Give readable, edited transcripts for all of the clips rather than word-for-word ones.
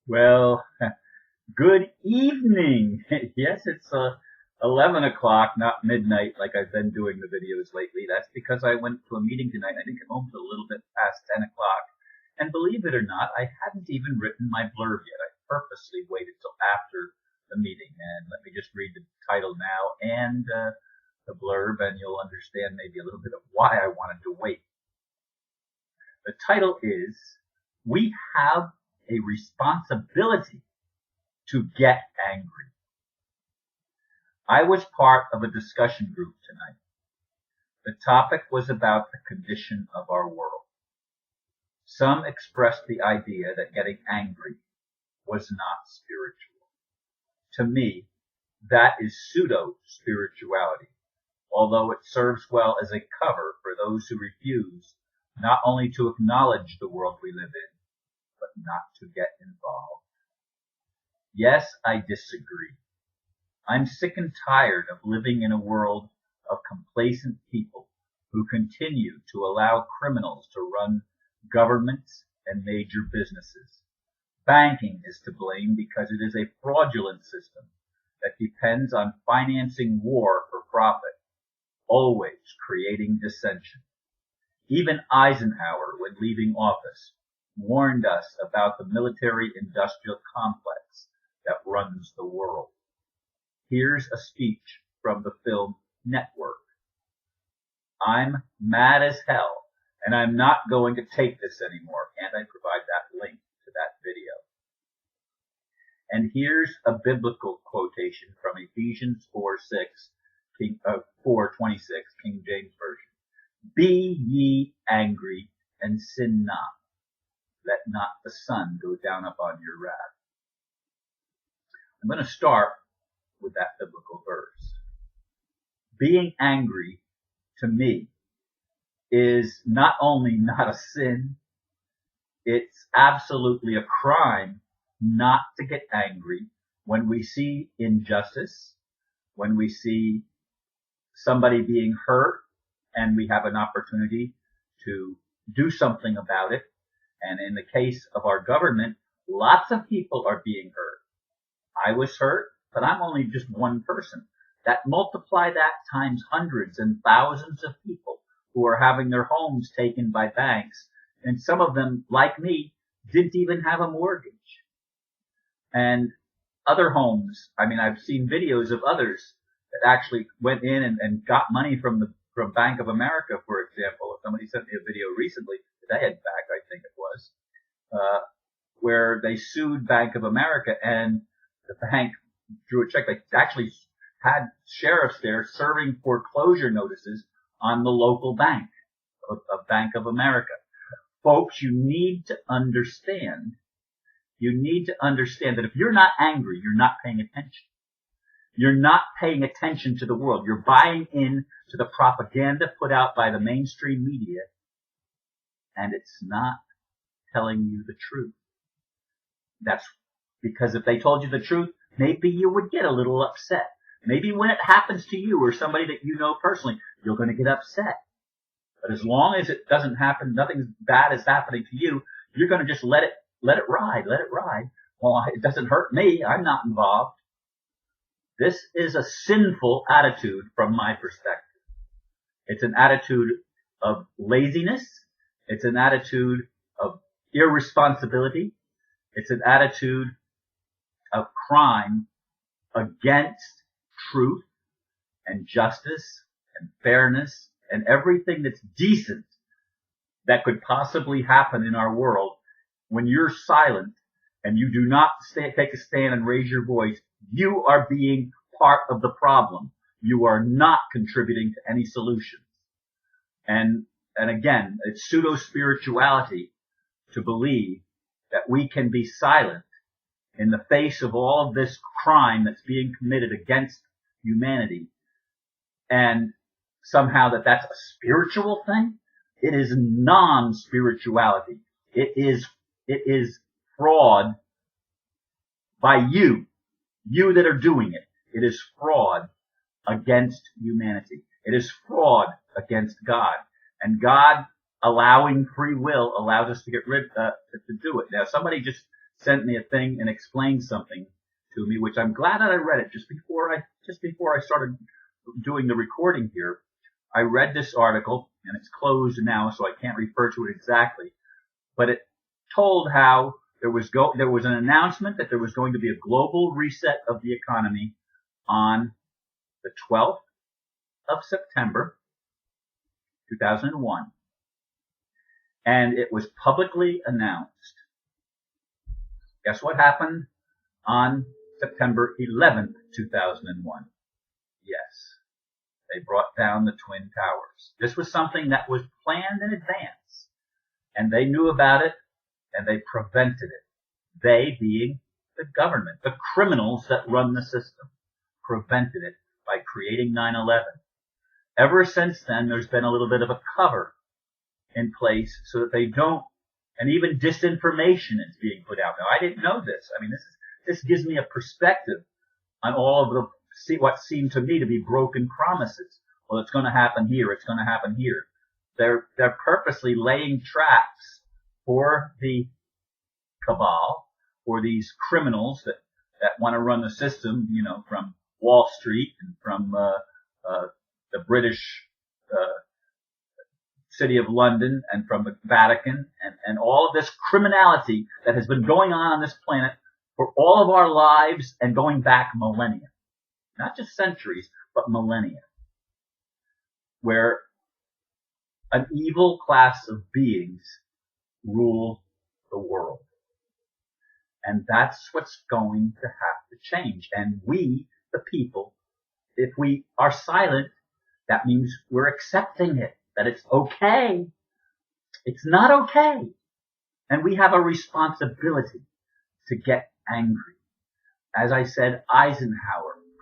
Well, good evening. Yes, it's 11 o'clock, not midnight like I've been doing the videos lately. That's because I went to a meeting tonight. I didn't get home till a little bit past 10 o'clock. And believe it or not, I hadn't even written my blurb yet. I purposely waited till after the meeting. And let me just read the title now and the blurb, and you'll understand maybe a little bit of why I wanted to wait. The title is, We Have a Responsibility to Get Angry. I was part of a discussion group tonight. The topic was about the condition of our world. Some expressed the idea that getting angry was not spiritual. To me, that is pseudo-spirituality, although it serves well as a cover for those who refuse not only to acknowledge the world we live in, but not to get involved. Yes, I disagree. I'm sick and tired of living in a world of complacent people who continue to allow criminals to run governments and major businesses. Banking is to blame because it is a fraudulent system that depends on financing war for profit, always creating dissension. Even Eisenhower, when leaving office, warned us about the military-industrial complex that runs the world. Here's a speech from the film Network. I'm mad as hell, and I'm not going to take this anymore. Can't I provide that link to that video? And here's a biblical quotation from Ephesians 4:26, King James Version. Be ye angry and sin not. Let not the sun go down upon your wrath. I'm going to start with that biblical verse. Being angry, to me, is not only not a sin, it's absolutely a crime not to get angry when we see injustice, when we see somebody being hurt, and we have an opportunity to do something about it. And in the case of our government, lots of people are being hurt. I was hurt, but I'm only just one person. Multiply that times hundreds and thousands of people who are having their homes taken by banks. And some of them, like me, didn't even have a mortgage. And other homes, I've seen videos of others that actually went in and got money from Bank of America, for example. Somebody sent me a video recently, that I had back, I think it was, where they sued Bank of America, and the bank drew a check. They actually had sheriffs there serving foreclosure notices on the local bank, of Bank of America. Folks, you need to understand that if you're not angry, you're not paying attention. You're not paying attention to the world. You're buying in to the propaganda put out by the mainstream media, and it's not telling you the truth. That's because if they told you the truth, maybe you would get a little upset. Maybe when it happens to you or somebody that you know personally, you're going to get upset. But as long as it doesn't happen, nothing bad is happening to you, you're going to just let it ride. Well, it doesn't hurt me. I'm not involved. This is a sinful attitude from my perspective. It's an attitude of laziness. It's an attitude of irresponsibility. It's an attitude of crime against truth and justice and fairness and everything that's decent that could possibly happen in our world. When you're silent and you do not take a stand and raise your voice, you are being part of the problem. You are not contributing to any solutions. And again, it's pseudo-spirituality to believe that we can be silent in the face of all of this crime that's being committed against humanity, and somehow that's a spiritual thing. It is non-spirituality. It is fraud by you that are doing it. It is fraud against humanity. It is fraud against God. And God, allowing free will, allows us to get rid to do it. Now, somebody just sent me a thing and explained something to me, which I'm glad that I read it just before I started doing the recording here. I read this article, and it's closed now, so I can't refer to it exactly. But it told how there was an announcement that there was going to be a global reset of the economy on the 12th of September, 2001. And it was publicly announced. Guess what happened on September 11th, 2001? Yes. They brought down the Twin Towers. This was something that was planned in advance. And they knew about it, and they prevented it. They being the government, the criminals that run the system, prevented it by creating 9/11. Ever since then, there's been a little bit of a cover in place so that they don't, and even disinformation is being put out. Now, I didn't know this. I mean, this gives me a perspective on all of what seem to me to be broken promises. Well, it's going to happen here. It's going to happen here. They're purposely laying traps for the cabal, for these criminals that want to run the system, from Wall Street and from the British city of London and from the Vatican and all of this criminality that has been going on this planet for all of our lives and going back millennia. Not just centuries, but millennia. Where an evil class of beings rule the world. And that's what's going to have to change. And we, the people, if we are silent, that means we're accepting it, that it's okay. It's not okay. And we have a responsibility to get angry. As I said,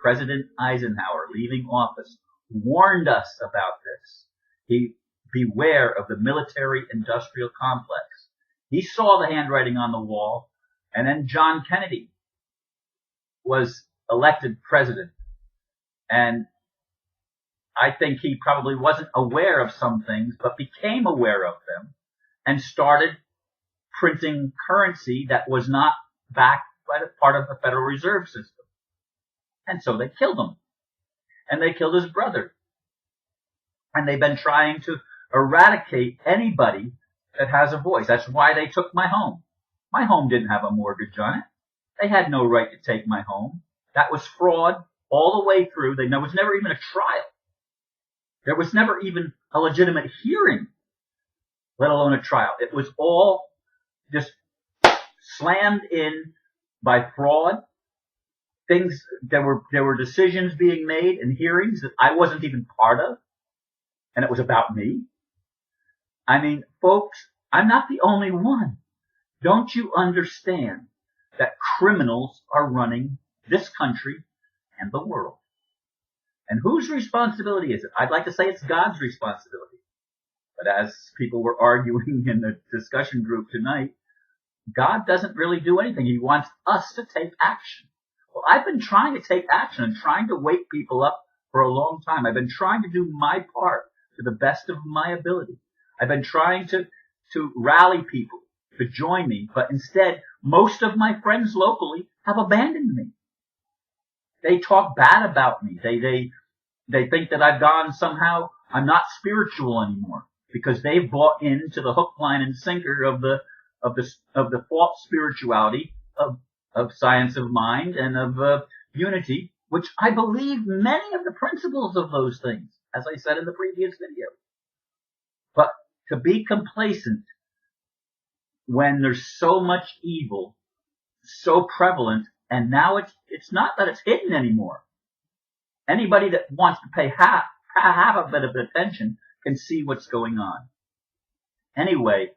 President Eisenhower, leaving office, warned us about this. Beware of the military-industrial complex. He saw the handwriting on the wall, and then John Kennedy was elected president. And I think he probably wasn't aware of some things, but became aware of them and started printing currency that was not backed by the part of the Federal Reserve System. And so they killed him. And they killed his brother. And they've been trying to eradicate anybody that has a voice. That's why they took my home. My home didn't have a mortgage on it. They had no right to take my home. That was fraud all the way through. There was never even a trial. There was never even a legitimate hearing, let alone a trial. It was all just slammed in by fraud. There were decisions being made and hearings that I wasn't even part of, and it was about me. I mean, folks, I'm not the only one. Don't you understand that criminals are running this country and the world? And whose responsibility is it? I'd like to say it's God's responsibility. But as people were arguing in the discussion group tonight, God doesn't really do anything. He wants us to take action. Well, I've been trying to take action and trying to wake people up for a long time. I've been trying to do my part to the best of my ability. I've been trying to rally people to join me, but instead, most of my friends locally have abandoned me. They talk bad about me. They think that I've gone somehow, I'm not spiritual anymore because they've bought into the hook, line, and sinker of the false spirituality of science of mind and of unity, which I believe many of the principles of those things, as I said in the previous video. But to be complacent when there's so much evil, so prevalent, and now it's not that it's hidden anymore. Anybody that wants to pay half a bit of attention can see what's going on. Anyway,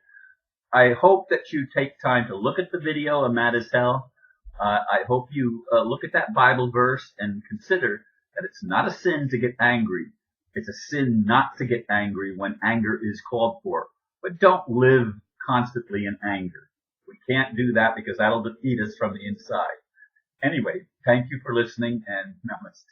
I hope that you take time to look at the video, I'm mad as hell. I hope you look at that Bible verse and consider that it's not a sin to get angry. It's a sin not to get angry when anger is called for. But don't live constantly in anger. We can't do that because that'll defeat us from the inside. Anyway, thank you for listening, and namaste.